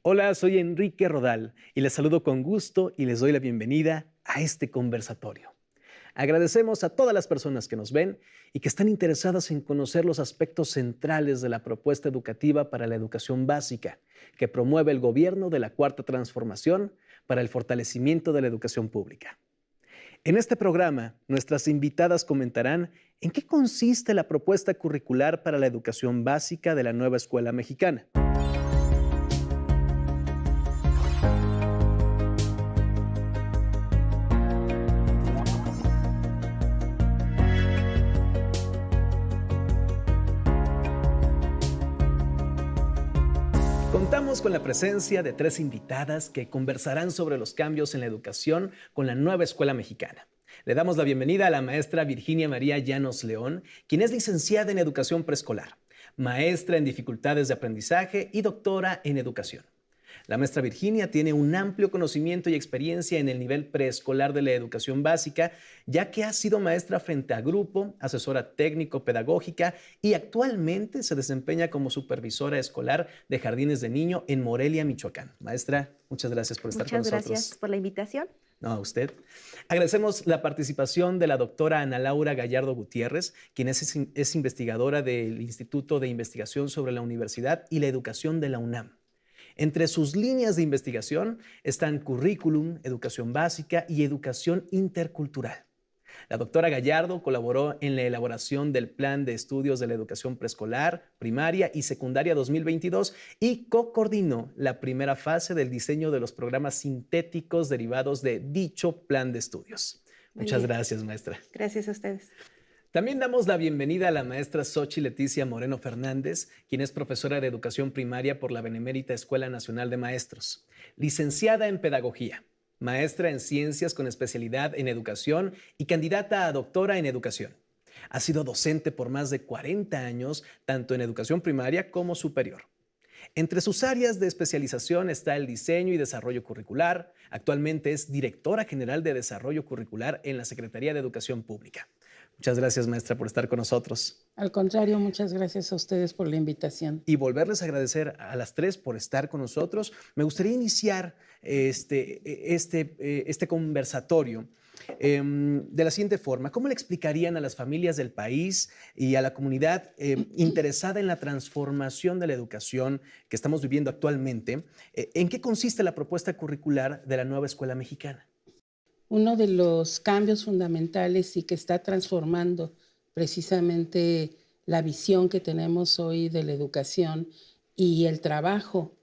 Hola, soy Enrique Rodal y les saludo con gusto y les doy la bienvenida a este conversatorio. Agradecemos a todas las personas que nos ven y que están interesadas en conocer los aspectos centrales de la propuesta educativa para la educación básica que promueve el gobierno de la Cuarta Transformación para el fortalecimiento de la educación pública. En este programa, nuestras invitadas comentarán en qué consiste la propuesta curricular para la educación básica de la nueva escuela mexicana. Contamos con la presencia de tres invitadas que conversarán sobre los cambios en la educación con la nueva escuela mexicana. Le damos la bienvenida a la maestra Virginia María Llanos León, quien es licenciada en educación preescolar, maestra en dificultades de aprendizaje y doctora en educación. La maestra Virginia tiene un amplio conocimiento y experiencia en el nivel preescolar de la educación básica, ya que ha sido maestra frente a grupo, asesora técnico-pedagógica y actualmente se desempeña como supervisora escolar de jardines de niño en Morelia, Michoacán. Maestra, muchas gracias por estar con nosotros. Muchas gracias por la invitación. No, a usted. Agradecemos la participación de la doctora Ana Laura Gallardo Gutiérrez, quien es investigadora del Instituto de Investigación sobre la Universidad y la Educación de la UNAM. Entre sus líneas de investigación están currículum, educación básica y educación intercultural. La doctora Gallardo colaboró en la elaboración del Plan de Estudios de la Educación Preescolar, Primaria y Secundaria 2022 y co-coordinó la primera fase del diseño de los programas sintéticos derivados de dicho Plan de Estudios. Muchas gracias, maestra. Gracias a ustedes. También damos la bienvenida a la maestra Xochitl Leticia Moreno Fernández, quien es profesora de educación primaria por la Benemérita Escuela Nacional de Maestros, licenciada en pedagogía, maestra en ciencias con especialidad en educación y candidata a doctora en educación. Ha sido docente por más de 40 años, tanto en educación primaria como superior. Entre sus áreas de especialización está el diseño y desarrollo curricular. Actualmente es directora general de desarrollo curricular en la Secretaría de Educación Pública. Muchas gracias, maestra, por estar con nosotros. Al contrario, muchas gracias a ustedes por la invitación. Y volverles a agradecer a las tres por estar con nosotros. Me gustaría iniciar este conversatorio de la siguiente forma. ¿Cómo le explicarían a las familias del país y a la comunidad interesada en la transformación de la educación que estamos viviendo actualmente, en qué consiste la propuesta curricular de la nueva escuela mexicana? Uno de los cambios fundamentales y que está transformando precisamente la visión que tenemos hoy de la educación y el trabajo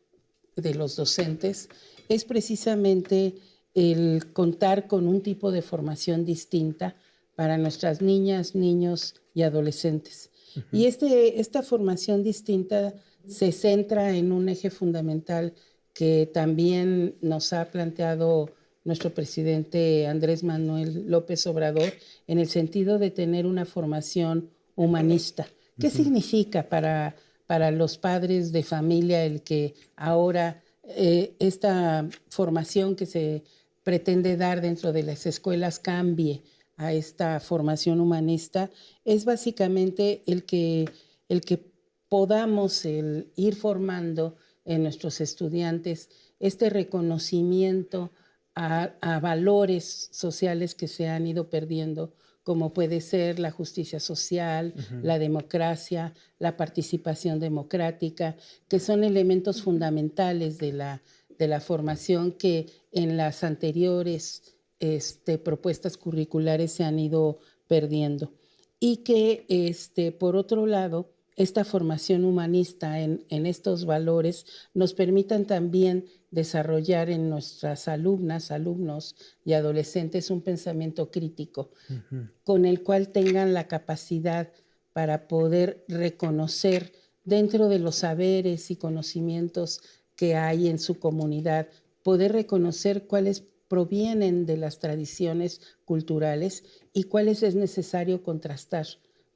de los docentes es precisamente el contar con un tipo de formación distinta para nuestras niñas, niños y adolescentes. Y esta formación distinta se centra en un eje fundamental que también nos ha planteado nuestro presidente Andrés Manuel López Obrador, en el sentido de tener una formación humanista. ¿Qué significa para los padres de familia el que ahora esta formación que se pretende dar dentro de las escuelas cambie a esta formación humanista? Es básicamente el que podamos ir formando en nuestros estudiantes este reconocimiento a valores sociales que se han ido perdiendo, como puede ser la justicia social, la democracia, la participación democrática, que son elementos fundamentales de la formación que en las anteriores propuestas curriculares se han ido perdiendo. Y que, por otro lado, esta formación humanista en estos valores nos permitan también desarrollar en nuestras alumnas, alumnos y adolescentes un pensamiento crítico con el cual tengan la capacidad para poder reconocer dentro de los saberes y conocimientos que hay en su comunidad, poder reconocer cuáles provienen de las tradiciones culturales y cuáles es necesario contrastar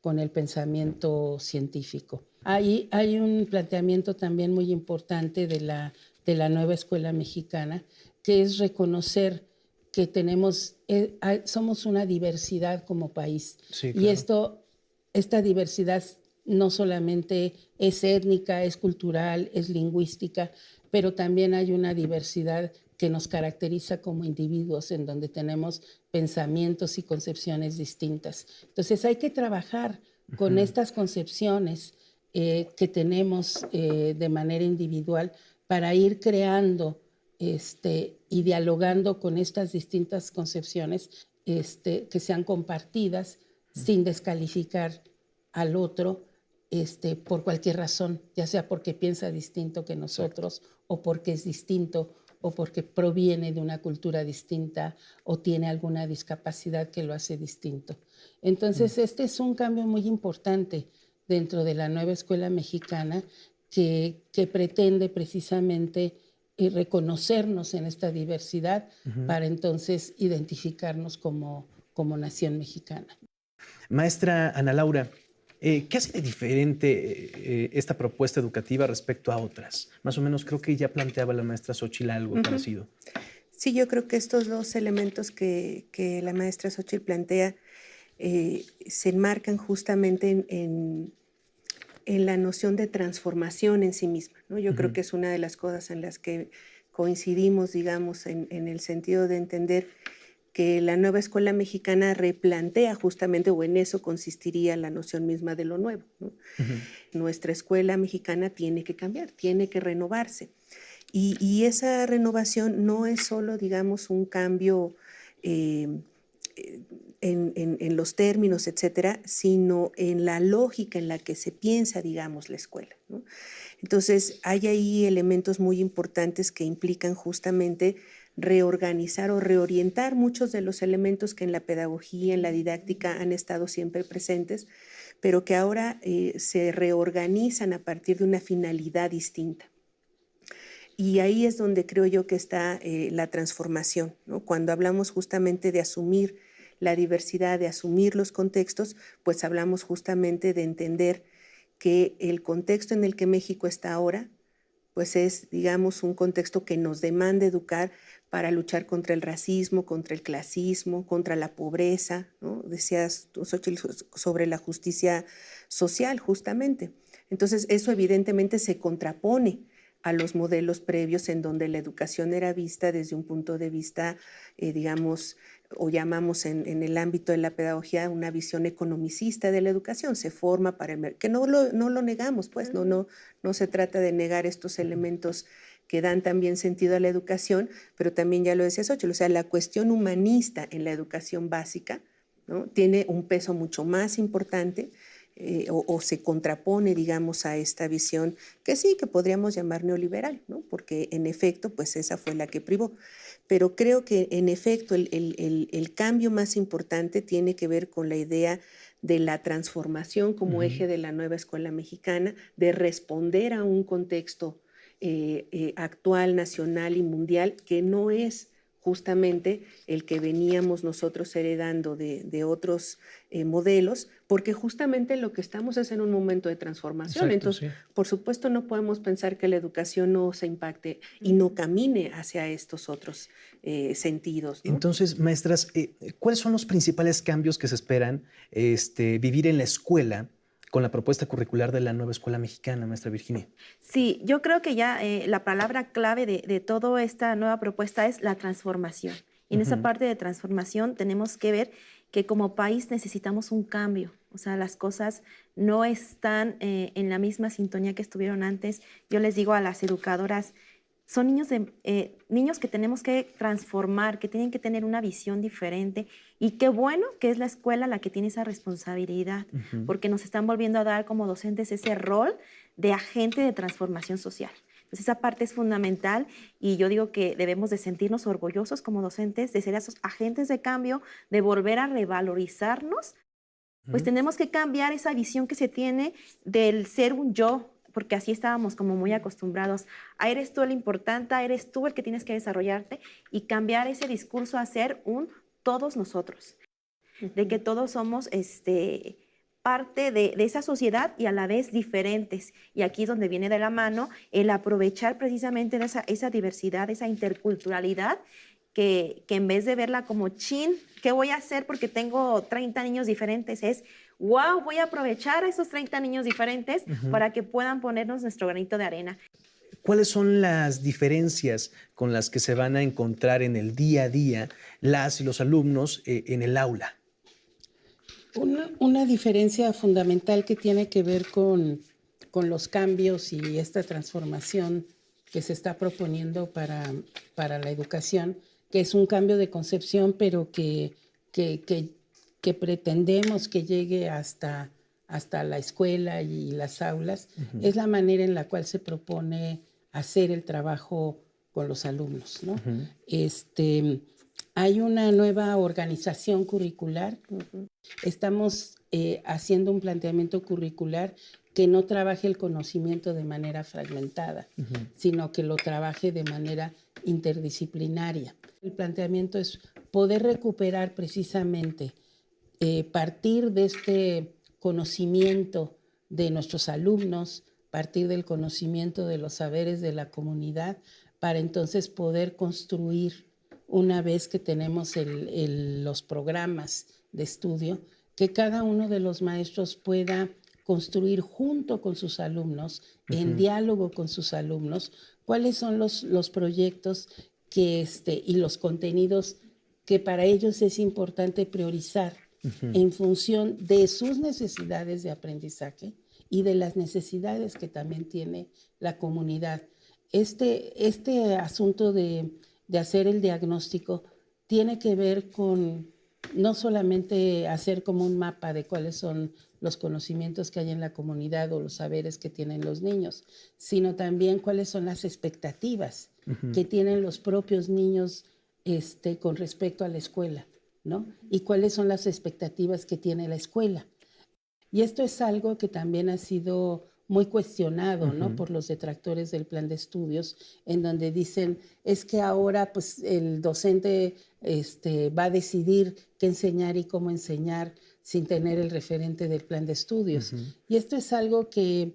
con el pensamiento científico. Hay un planteamiento también muy importante de la nueva escuela mexicana, que es reconocer que somos una diversidad como país. Sí, y claro. esta diversidad no solamente es étnica, es cultural, es lingüística, pero también hay una diversidad que nos caracteriza como individuos, en donde tenemos pensamientos y concepciones distintas. Entonces hay que trabajar con Ujú. estas concepciones que tenemos de manera individual para ir creando y dialogando con estas distintas concepciones que sean compartidas sin descalificar al otro por cualquier razón, ya sea porque piensa distinto que Exacto. nosotros o porque es distinto o porque proviene de una cultura distinta o tiene alguna discapacidad que lo hace distinto. Mm. Entonces, este es un cambio muy importante dentro de la nueva escuela mexicana que pretende precisamente reconocernos en esta diversidad Ujú. para entonces identificarnos como nación mexicana. Maestra Ana Laura, ¿qué hace de diferente esta propuesta educativa respecto a otras? Más o menos creo que ya planteaba la maestra Xóchitl algo Ujú. parecido. Sí, yo creo que estos dos elementos que la maestra Xóchitl plantea se enmarcan justamente en la noción de transformación en sí misma, ¿no? Yo creo Ujú, que es una de las cosas en las que coincidimos, digamos, en el sentido de entender que la nueva escuela mexicana replantea justamente, o en eso consistiría la noción misma de lo nuevo, ¿no? ujú, Nuestra escuela mexicana tiene que cambiar, tiene que renovarse. Y esa renovación no es solo, digamos, un cambio eh, en los términos, etcétera, sino en la lógica en la que se piensa, digamos, la escuela, ¿no? Entonces, hay ahí elementos muy importantes que implican justamente reorganizar o reorientar muchos de los elementos que en la pedagogía, en la didáctica han estado siempre presentes, pero que ahora se reorganizan a partir de una finalidad distinta. Y ahí es donde creo yo que está la transformación, ¿no? Cuando hablamos justamente de asumir la diversidad, de asumir los contextos, pues hablamos justamente de entender que el contexto en el que México está ahora, pues es, digamos, un contexto que nos demanda educar para luchar contra el racismo, contra el clasismo, contra la pobreza, ¿no? Decías tú, Xochitl, sobre la justicia social, justamente. Entonces, eso evidentemente se contrapone a los modelos previos en donde la educación era vista desde un punto de vista, digamos, o llamamos en el ámbito de la pedagogía una visión economicista de la educación, se forma para el que no lo negamos, pues, no se trata de negar estos elementos que dan también sentido a la educación, pero también ya lo decía Xochitl, o sea, la cuestión humanista en la educación básica, ¿no? Tiene un peso mucho más importante o se contrapone, digamos, a esta visión que sí, que podríamos llamar neoliberal, ¿no? Porque en efecto, pues esa fue la que privó. Pero creo que en efecto el cambio más importante tiene que ver con la idea de la transformación como ujú. eje de la nueva escuela mexicana, de responder a un contexto actual, nacional y mundial que no es justamente el que veníamos nosotros heredando de otros modelos, porque justamente lo que estamos es en un momento de transformación. Exacto, Entonces, sí. por supuesto, no podemos pensar que la educación no se impacte y no camine hacia estos otros sentidos, ¿no? Entonces, maestras, ¿cuáles son los principales cambios que se esperan vivir en la escuela con la propuesta curricular de la nueva escuela mexicana, maestra Virginia? Sí, yo creo que ya la palabra clave de toda esta nueva propuesta es la transformación. Y en esa Ujú, parte de transformación tenemos que ver que como país necesitamos un cambio. O sea, las cosas no están en la misma sintonía que estuvieron antes. Yo les digo a las educadoras, son niños que tenemos que transformar, que tienen que tener una visión diferente. Y qué bueno que es la escuela la que tiene esa responsabilidad, ujú. porque nos están volviendo a dar como docentes ese rol de agente de transformación social. Entonces esa parte es fundamental y yo digo que debemos de sentirnos orgullosos como docentes de ser esos agentes de cambio, de volver a revalorizarnos, pues Ujú. tenemos que cambiar esa visión que se tiene del ser un yo, porque así estábamos como muy acostumbrados a eres tú el importante, eres tú el que tienes que desarrollarte y cambiar ese discurso a ser un todos nosotros, de que todos somos parte de esa sociedad y a la vez diferentes. Y aquí es donde viene de la mano el aprovechar precisamente de esa diversidad, esa interculturalidad, que en vez de verla como chin, ¿qué voy a hacer porque tengo 30 niños diferentes? Es wow, voy a aprovechar a esos 30 niños diferentes para que puedan ponernos nuestro granito de arena. ¿Cuáles son las diferencias con las que se van a encontrar en el día a día las y los alumnos en el aula? Una diferencia fundamental que tiene que ver con los cambios y esta transformación que se está proponiendo para la educación, que es un cambio de concepción, pero que pretendemos que llegue hasta la escuela y las aulas, es la manera en la cual se propone hacer el trabajo con los alumnos, ¿no? Hay una nueva organización curricular. Estamos haciendo un planteamiento curricular que no trabaje el conocimiento de manera fragmentada, sino que lo trabaje de manera interdisciplinaria. El planteamiento es poder recuperar precisamente, partir de este conocimiento de nuestros alumnos, partir del conocimiento de los saberes de la comunidad, para entonces poder construir, una vez que tenemos los programas de estudio, que cada uno de los maestros pueda construir junto con sus alumnos, en diálogo con sus alumnos, cuáles son los proyectos y los contenidos que para ellos es importante priorizar en función de sus necesidades de aprendizaje y de las necesidades que también tiene la comunidad. Este asunto de hacer el diagnóstico tiene que ver con no solamente hacer como un mapa de cuáles son los conocimientos que hay en la comunidad o los saberes que tienen los niños, sino también cuáles son las expectativas que tienen los propios niños con respecto a la escuela, ¿no? Y cuáles son las expectativas que tiene la escuela. Y esto es algo que también ha sido muy cuestionado, ¿no? Por los detractores del plan de estudios, en donde dicen, es que ahora pues, el docente va a decidir qué enseñar y cómo enseñar sin tener el referente del plan de estudios. Y esto es algo que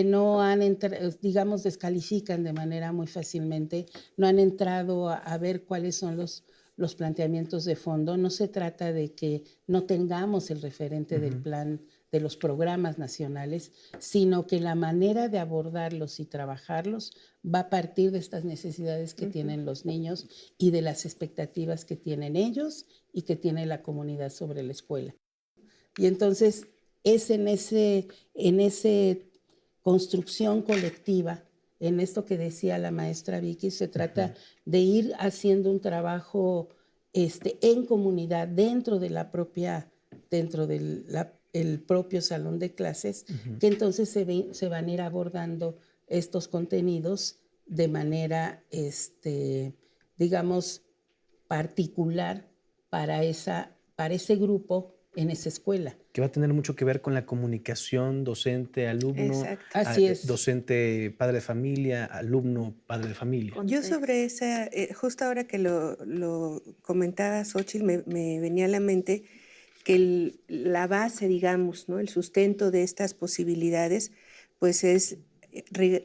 no han entrado, digamos, descalifican de manera muy fácilmente, no han entrado a ver cuáles son los planteamientos de fondo. No se trata de que no tengamos el referente del plan, de los programas nacionales, sino que la manera de abordarlos y trabajarlos va a partir de estas necesidades que tienen los niños y de las expectativas que tienen ellos y que tiene la comunidad sobre la escuela. Y entonces es en ese construcción colectiva, en esto que decía la maestra Vicky, se trata de ir haciendo un trabajo en comunidad, dentro del propio salón de clases, que entonces se van a ir abordando estos contenidos de manera, digamos, particular para ese grupo en esa escuela. Que va a tener mucho que ver con la comunicación docente-alumno, Así es. docente-padre de familia, alumno-padre de familia. Yo sobre esa, justo ahora que lo comentaba Xóchitl, me venía a la mente que la base, digamos, ¿no? El sustento de estas posibilidades, pues es,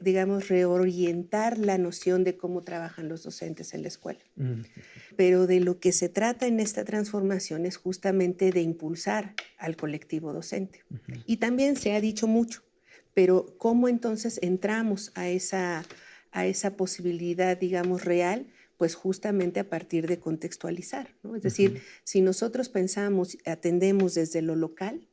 digamos, reorientar la noción de cómo trabajan los docentes en la escuela. Pero de lo que se trata en esta transformación es justamente de impulsar al colectivo docente. Y también se ha dicho mucho, pero ¿cómo entonces entramos a esa posibilidad, digamos, real? Pues justamente a partir de contextualizar, ¿no? Es decir, si nosotros pensamos, atendemos desde lo local,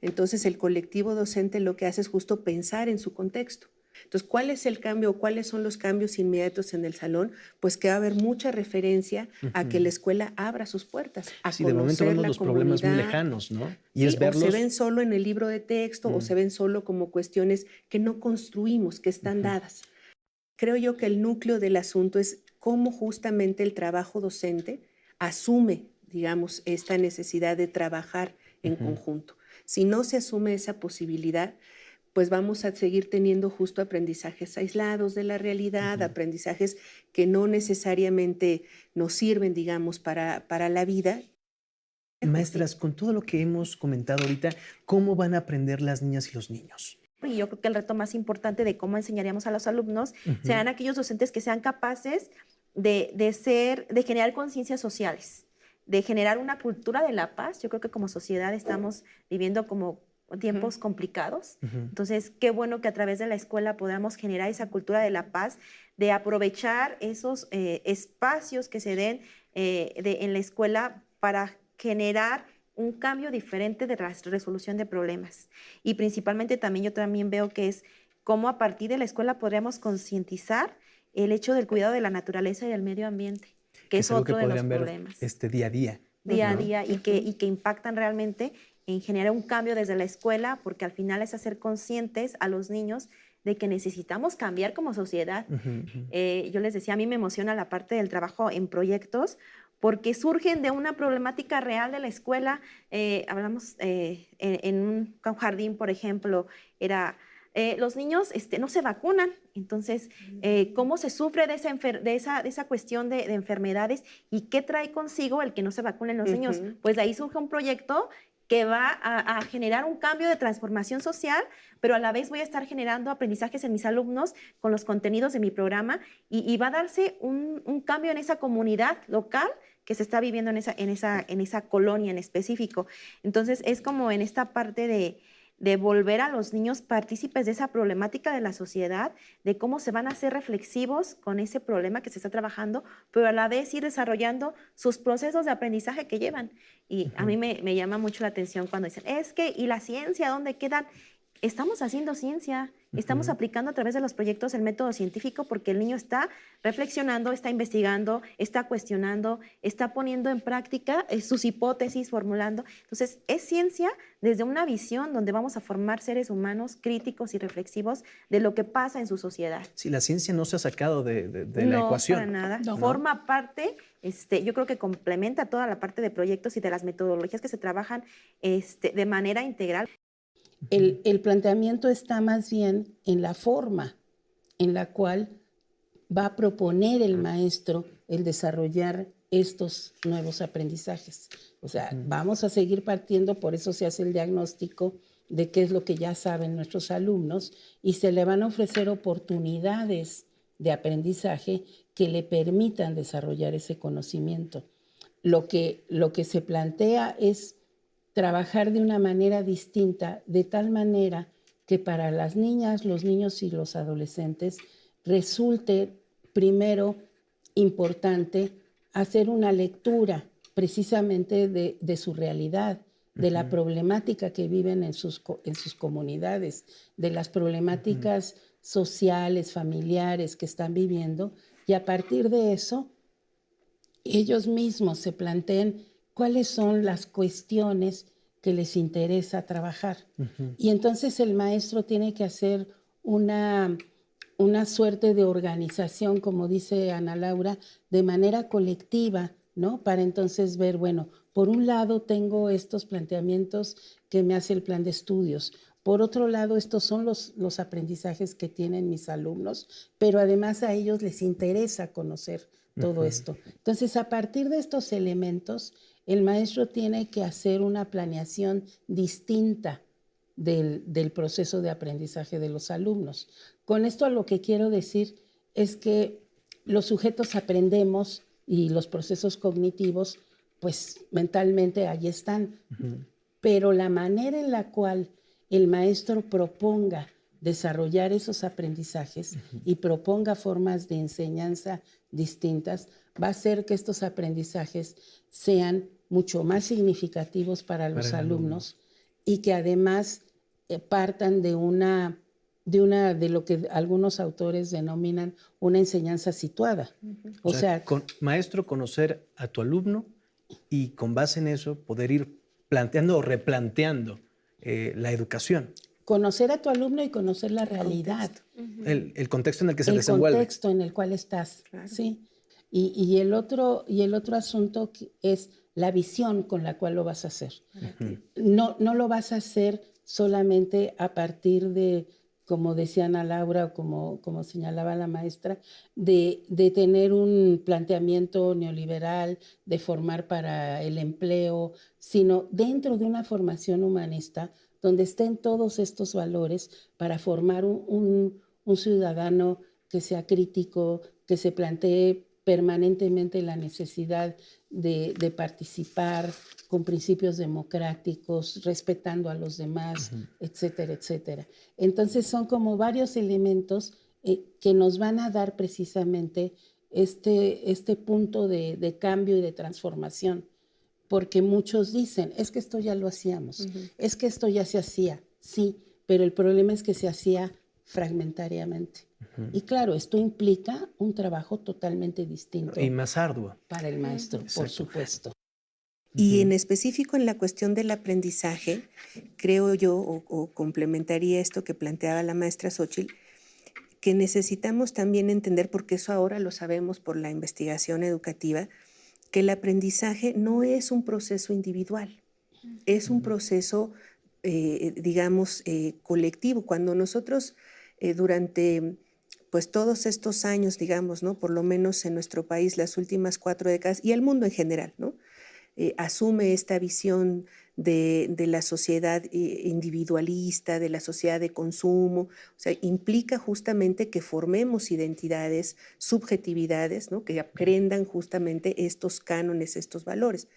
entonces el colectivo docente lo que hace es justo pensar en su contexto. Entonces, ¿cuál es el cambio o cuáles son los cambios inmediatos en el salón? Pues que va a haber mucha referencia a que la escuela abra sus puertas, a de momento vemos los problemas muy lejanos, ¿no? Y es verlos... O se ven solo en el libro de texto o se ven solo como cuestiones que no construimos, que están dadas. Creo yo que el núcleo del asunto es cómo justamente el trabajo docente asume, digamos, esta necesidad de trabajar en conjunto. Si no se asume esa posibilidad, pues vamos a seguir teniendo justo aprendizajes aislados de la realidad, aprendizajes que no necesariamente nos sirven, digamos, para la vida. Maestras, con todo lo que hemos comentado ahorita, ¿cómo van a aprender las niñas y los niños? Y yo creo que el reto más importante de cómo enseñaríamos a los alumnos serán aquellos docentes que sean capaces de generar conciencias sociales, de generar una cultura de la paz. Yo creo que como sociedad estamos viviendo como tiempos complicados. Entonces, qué bueno que a través de la escuela podamos generar esa cultura de la paz, de aprovechar esos espacios que se den en la escuela para generar un cambio diferente de la resolución de problemas. Y principalmente yo también veo que es cómo a partir de la escuela podríamos concientizar el hecho del cuidado de la naturaleza y del medio ambiente, que es otro de los problemas. Día a día. Día a día y que impactan realmente en generar un cambio desde la escuela, porque al final es hacer conscientes a los niños de que necesitamos cambiar como sociedad. Yo les decía, a mí me emociona la parte del trabajo en proyectos, porque surgen de una problemática real de la escuela. Hablamos en un jardín, por ejemplo, los niños no se vacunan, entonces, ¿cómo se sufre de esa cuestión de enfermedades y qué trae consigo el que no se vacunen los niños? Pues de ahí surge un proyecto que va a generar un cambio de transformación social, pero a la vez voy a estar generando aprendizajes en mis alumnos con los contenidos de mi programa y va a darse un cambio en esa comunidad local que se está viviendo en esa colonia en específico. Entonces, es como en esta parte de volver a los niños partícipes de esa problemática de la sociedad, de cómo se van a hacer reflexivos con ese problema que se está trabajando, pero a la vez ir desarrollando sus procesos de aprendizaje que llevan. Y a mí me llama mucho la atención cuando dicen, ¿y la ciencia dónde quedan? Estamos haciendo ciencia, estamos aplicando a través de los proyectos el método científico porque el niño está reflexionando, está investigando, está cuestionando, está poniendo en práctica sus hipótesis, formulando. Entonces, es ciencia desde una visión donde vamos a formar seres humanos críticos y reflexivos de lo que pasa en su sociedad. Sí, la ciencia no se ha sacado de la ecuación. No, para nada. No. Forma parte, yo creo que complementa toda la parte de proyectos y de las metodologías que se trabajan de manera integral. El planteamiento está más bien en la forma en la cual va a proponer el maestro el desarrollar estos nuevos aprendizajes. O sea, vamos a seguir partiendo, por eso se hace el diagnóstico de qué es lo que ya saben nuestros alumnos y se le van a ofrecer oportunidades de aprendizaje que le permitan desarrollar ese conocimiento. Lo que se plantea es trabajar de una manera distinta, de tal manera que para las niñas, los niños y los adolescentes resulte primero importante hacer una lectura precisamente de su realidad, de la problemática que viven en sus comunidades, de las problemáticas sociales, familiares que están viviendo, y a partir de eso ellos mismos se planteen cuáles son las cuestiones que les interesa trabajar. Y entonces el maestro tiene que hacer una suerte de organización, como dice Ana Laura, de manera colectiva, ¿no? Para entonces ver, bueno, por un lado tengo estos planteamientos que me hace el plan de estudios. Por otro lado, estos son los aprendizajes que tienen mis alumnos, pero además a ellos les interesa conocer todo esto. Entonces, a partir de estos elementos, el maestro tiene que hacer una planeación distinta del proceso de aprendizaje de los alumnos. Con esto lo que quiero decir es que los sujetos aprendemos y los procesos cognitivos, pues mentalmente ahí están, pero la manera en la cual el maestro proponga desarrollar esos aprendizajes y proponga formas de enseñanza distintas, va a hacer que estos aprendizajes sean mucho más significativos para los alumnos y que además partan de lo que algunos autores denominan una enseñanza situada. O sea, maestro, conocer a tu alumno y con base en eso poder ir planteando o replanteando la educación. Conocer a tu alumno y conocer la realidad. El contexto en el que se desenvuelve. El contexto en el cual estás, claro. ¿Sí? Y el otro asunto es la visión con la cual lo vas a hacer. No lo vas a hacer solamente a partir de, como decía Ana Laura, o como señalaba la maestra, de tener un planteamiento neoliberal, de formar para el empleo, sino dentro de una formación humanista donde estén todos estos valores para formar un ciudadano que sea crítico, que se plantee permanentemente la necesidad de participar con principios democráticos, respetando a los demás, etcétera, etcétera. Entonces son como varios elementos que nos van a dar precisamente este punto de cambio y de transformación, porque muchos dicen, es que esto ya lo hacíamos, es que esto ya se hacía, sí, pero el problema es que se hacía fragmentariamente. Y claro, esto implica un trabajo totalmente distinto. Y más arduo. Para el maestro, por supuesto. Y en específico en la cuestión del aprendizaje, creo yo, o complementaría esto que planteaba la maestra Xóchitl, que necesitamos también entender, porque eso ahora lo sabemos por la investigación educativa, que el aprendizaje no es un proceso individual, es un proceso, digamos, colectivo. Cuando nosotros durante pues todos estos años, digamos, ¿no? Por lo menos en nuestro país, las últimas 4 décadas, y el mundo en general, ¿no? Asume esta visión de la sociedad individualista, de la sociedad de consumo, o sea, implica justamente que formemos identidades, subjetividades, ¿no? Que aprendan justamente estos cánones, estos valores.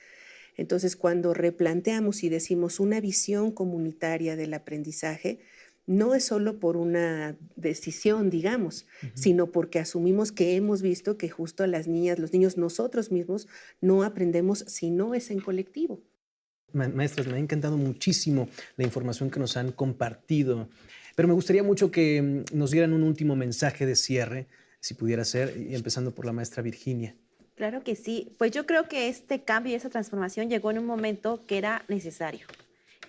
Entonces, cuando replanteamos y decimos una visión comunitaria del aprendizaje, no es solo por una decisión, digamos, sino porque asumimos que hemos visto que justo las niñas, los niños, nosotros mismos no aprendemos si no es en colectivo. Maestras, me ha encantado muchísimo la información que nos han compartido, pero me gustaría mucho que nos dieran un último mensaje de cierre, si pudiera ser, y empezando por la maestra Virginia. Claro que sí. Pues yo creo que este cambio y esa transformación llegó en un momento que era necesario.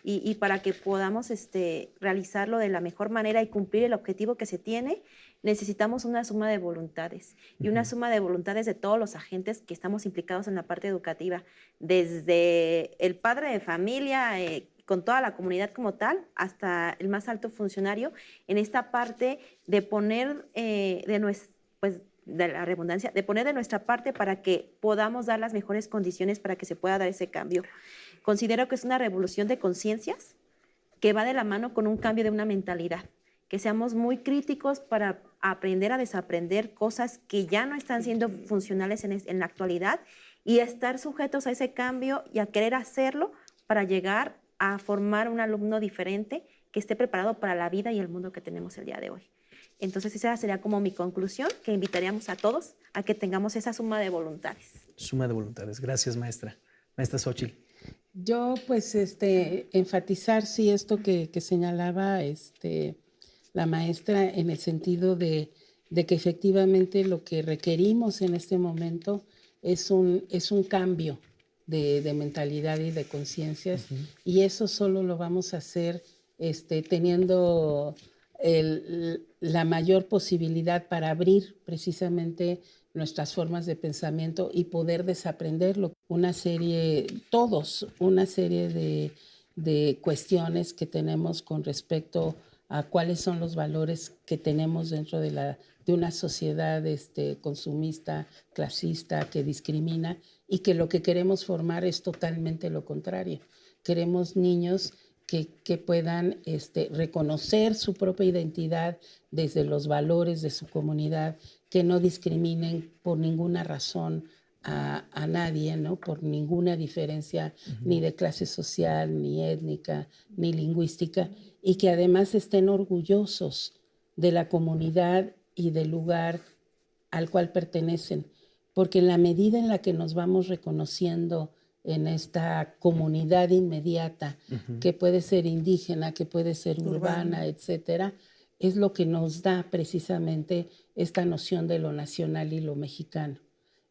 Y para que podamos realizarlo de la mejor manera y cumplir el objetivo que se tiene, necesitamos una suma de voluntades y una suma de voluntades de todos los agentes que estamos implicados en la parte educativa, desde el padre de familia, con toda la comunidad como tal, hasta el más alto funcionario, en esta parte de poner de la redundancia, de poner de nuestra parte para que podamos dar las mejores condiciones para que se pueda dar ese cambio. Considero que es una revolución de conciencias que va de la mano con un cambio de una mentalidad, que seamos muy críticos para aprender a desaprender cosas que ya no están siendo funcionales en la actualidad y estar sujetos a ese cambio y a querer hacerlo para llegar a formar un alumno diferente que esté preparado para la vida y el mundo que tenemos el día de hoy. Entonces esa sería como mi conclusión, que invitaríamos a todos a que tengamos esa suma de voluntades. Suma de voluntades. Gracias, maestra. Maestra Xóchitl. Yo, pues, enfatizar, sí, esto que señalaba la maestra, en el sentido de que efectivamente lo que requerimos en este momento es un cambio de mentalidad y de conciencias, y eso solo lo vamos a hacer teniendo la mayor posibilidad para abrir precisamente nuestras formas de pensamiento y poder desaprenderlo. Una serie de cuestiones que tenemos con respecto a cuáles son los valores que tenemos dentro de una sociedad consumista, clasista, que discrimina, y que lo que queremos formar es totalmente lo contrario. Queremos niños que puedan reconocer su propia identidad desde los valores de su comunidad, que no discriminen por ninguna razón a nadie, ¿no? Por ninguna diferencia ni de clase social, ni étnica, ni lingüística, y que además estén orgullosos de la comunidad y del lugar al cual pertenecen, porque en la medida en la que nos vamos reconociendo en esta comunidad inmediata, que puede ser indígena, que puede ser urbana, etcétera, es lo que nos da precisamente esta noción de lo nacional y lo mexicano.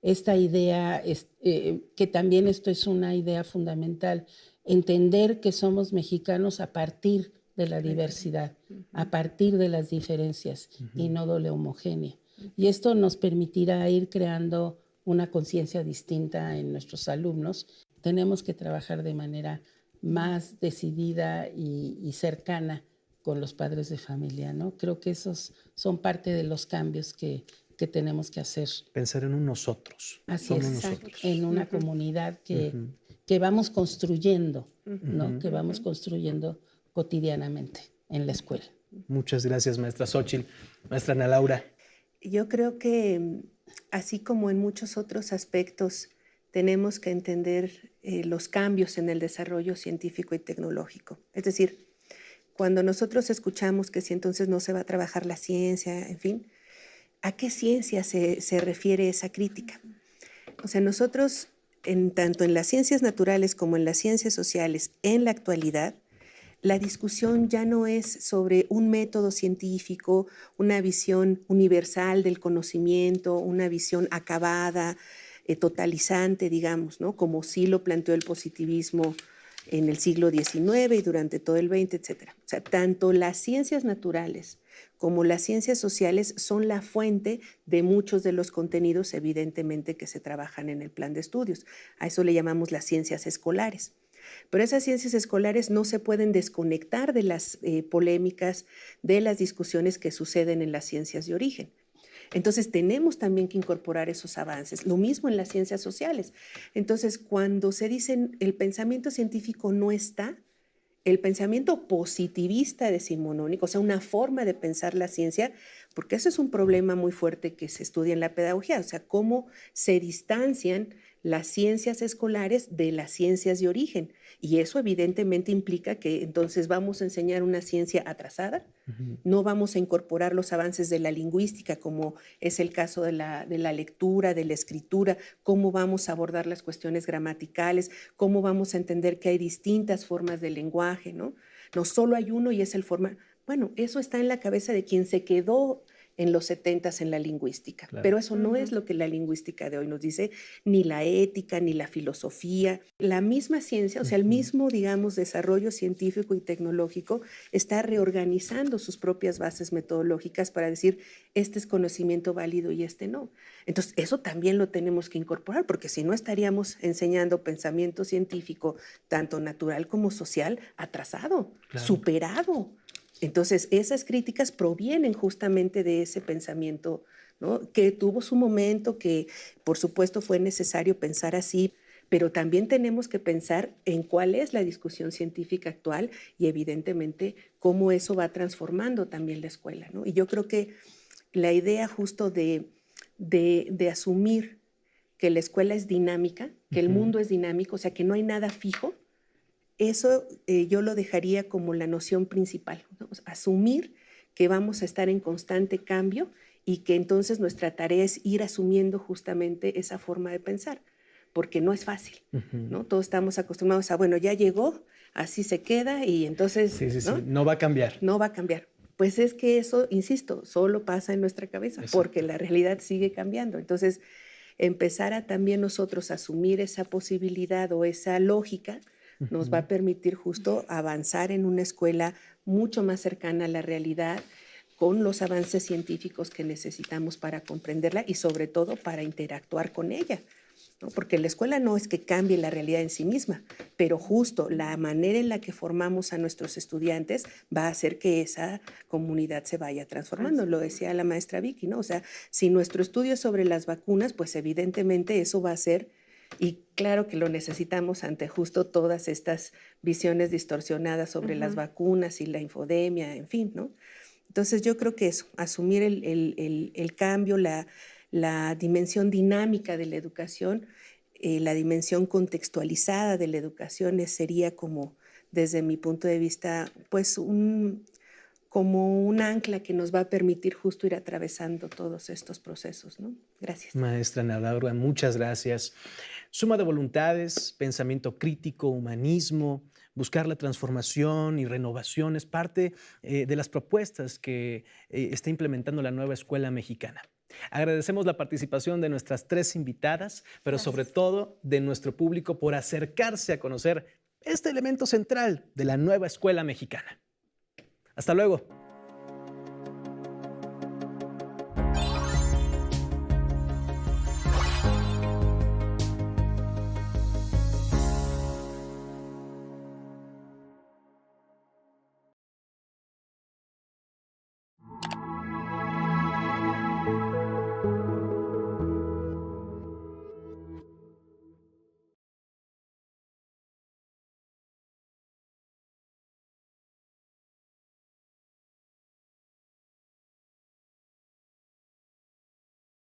Esta idea, que también esto es una idea fundamental, entender que somos mexicanos a partir de la diversidad, a partir de las diferencias y no de la homogénea. Y esto nos permitirá ir creando una conciencia distinta en nuestros alumnos. Tenemos que trabajar de manera más decidida y cercana con los padres de familia, ¿no? Creo que esos son parte de los cambios que tenemos que hacer. Pensar en un nosotros. Así es, nosotros. En una comunidad que vamos construyendo, ¿no? Que vamos construyendo cotidianamente en la escuela. Muchas gracias, maestra Xóchitl. Maestra Ana Laura. Yo creo que así como en muchos otros aspectos, tenemos que entender los cambios en el desarrollo científico y tecnológico. Es decir, cuando nosotros escuchamos que si entonces no se va a trabajar la ciencia, en fin, ¿a qué ciencia se refiere esa crítica? O sea, nosotros, tanto en las ciencias naturales como en las ciencias sociales, en la actualidad, la discusión ya no es sobre un método científico, una visión universal del conocimiento, una visión acabada, totalizante, digamos, ¿no? Como sí lo planteó el positivismo en el siglo XIX y durante todo el XX, etc. O sea, tanto las ciencias naturales como las ciencias sociales son la fuente de muchos de los contenidos, evidentemente, que se trabajan en el plan de estudios. A eso le llamamos las ciencias escolares. Pero esas ciencias escolares no se pueden desconectar de las polémicas, de las discusiones que suceden en las ciencias de origen. Entonces tenemos también que incorporar esos avances. Lo mismo en las ciencias sociales. Entonces, cuando se dice el pensamiento científico no está, el pensamiento positivista decimonónico, o sea, una forma de pensar la ciencia, porque eso es un problema muy fuerte que se estudia en la pedagogía, o sea, cómo se distancian las ciencias escolares de las ciencias de origen. Y eso evidentemente implica que entonces vamos a enseñar una ciencia atrasada, no vamos a incorporar los avances de la lingüística, como es el caso de la lectura, de la escritura, cómo vamos a abordar las cuestiones gramaticales, cómo vamos a entender que hay distintas formas de lenguaje, ¿no? No solo hay uno y es el forma. Bueno, eso está en la cabeza de quien se quedó en los 70s en la lingüística. Claro. Pero eso no es lo que la lingüística de hoy nos dice, ni la ética, ni la filosofía. La misma ciencia, o sea, el mismo, digamos, desarrollo científico y tecnológico está reorganizando sus propias bases metodológicas para decir, este es conocimiento válido y este no. Entonces, eso también lo tenemos que incorporar, porque si no estaríamos enseñando pensamiento científico, tanto natural como social, atrasado, claro, superado. Entonces, esas críticas provienen justamente de ese pensamiento, ¿no? Que tuvo su momento, que por supuesto fue necesario pensar así, pero también tenemos que pensar en cuál es la discusión científica actual y evidentemente cómo eso va transformando también la escuela, ¿no? Y yo creo que la idea justo de asumir que la escuela es dinámica, que el mundo es dinámico, o sea, que no hay nada fijo, eso yo lo dejaría como la noción principal, ¿no? Asumir que vamos a estar en constante cambio y que entonces nuestra tarea es ir asumiendo justamente esa forma de pensar, porque no es fácil, ¿no? Todos estamos acostumbrados a, bueno, ya llegó, así se queda y entonces… Sí, ¿no? No va a cambiar. No va a cambiar. Pues es que eso, insisto, solo pasa en nuestra cabeza. Exacto. Porque la realidad sigue cambiando. Entonces, empezar a también nosotros asumir esa posibilidad o esa lógica nos va a permitir justo avanzar en una escuela mucho más cercana a la realidad, con los avances científicos que necesitamos para comprenderla y sobre todo para interactuar con ella, ¿no? Porque la escuela no es que cambie la realidad en sí misma, pero justo la manera en la que formamos a nuestros estudiantes va a hacer que esa comunidad se vaya transformando. Lo decía la maestra Vicky, ¿no? O sea, si nuestro estudio es sobre las vacunas, pues evidentemente eso va a ser… Y claro que lo necesitamos ante justo todas estas visiones distorsionadas sobre las vacunas y la infodemia, en fin, ¿no? Entonces yo creo que eso, asumir el cambio, la dimensión dinámica de la educación, la dimensión contextualizada de la educación sería como, desde mi punto de vista, pues como un ancla que nos va a permitir justo ir atravesando todos estos procesos, ¿no? Gracias. Maestra Nadaura, muchas gracias. Suma de voluntades, pensamiento crítico, humanismo, buscar la transformación y renovación es parte de las propuestas que está implementando la nueva escuela mexicana. Agradecemos la participación de nuestras 3 invitadas, pero gracias, sobre todo de nuestro público por acercarse a conocer este elemento central de la nueva escuela mexicana. Hasta luego.